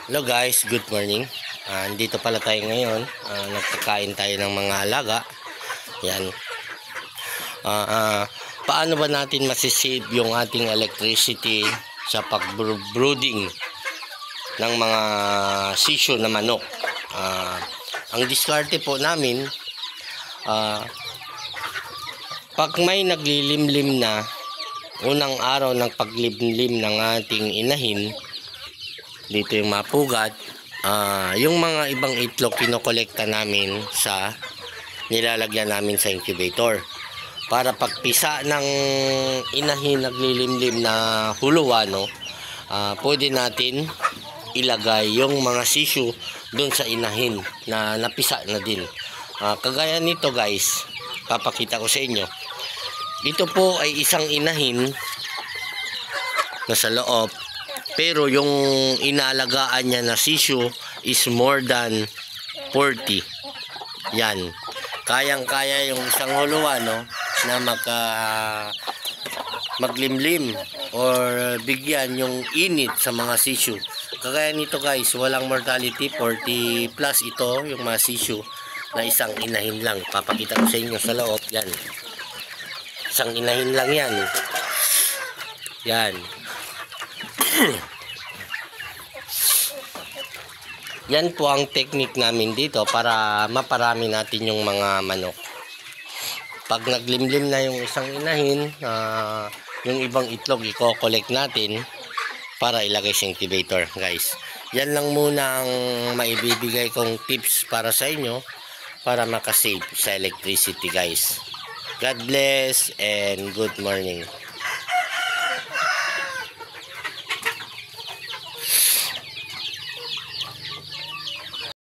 Hello guys, good morning. Andito pala tayo ngayon. Nagkakain tayo ng mga alaga. Yan. Paano ba natin masisave yung ating electricity sa pag-brooding ng mga sisyo na manok? Ang diskarte po namin, pag may naglilimlim na, unang araw ng paglimlim ng ating inahin, dito yung mapugat, yung mga ibang itlog kinokolekta namin sa nilalagyan namin sa incubator para pagpisa ng inahin naglilimlim na huluwano, pwede natin ilagay yung mga sisyo dun sa inahin na napisa na din. Kagaya nito guys, papakita ko sa inyo. Ito po ay isang inahin na sa loob, pero yung inaalagaan niya na sisyo is more than 40. Yan. Kayang-kaya yung isang huluwano na maglimlim or bigyan yung init sa mga sisyo. Kagaya nito guys, walang mortality, 40 plus ito yung mga sisyo na isang inahin lang. Papakita ko sa inyo sa loob. Yan. Isang inahin lang yan. Yan. Yan po ang technique namin dito para maparami natin yung mga manok. Pag naglimlim na yung isang inahin, yung ibang itlog i-collect natin para ilagay sa incubator guys. Yan lang muna ang maibibigay kong tips para sa inyo para makasave sa electricity guys. God bless and good morning.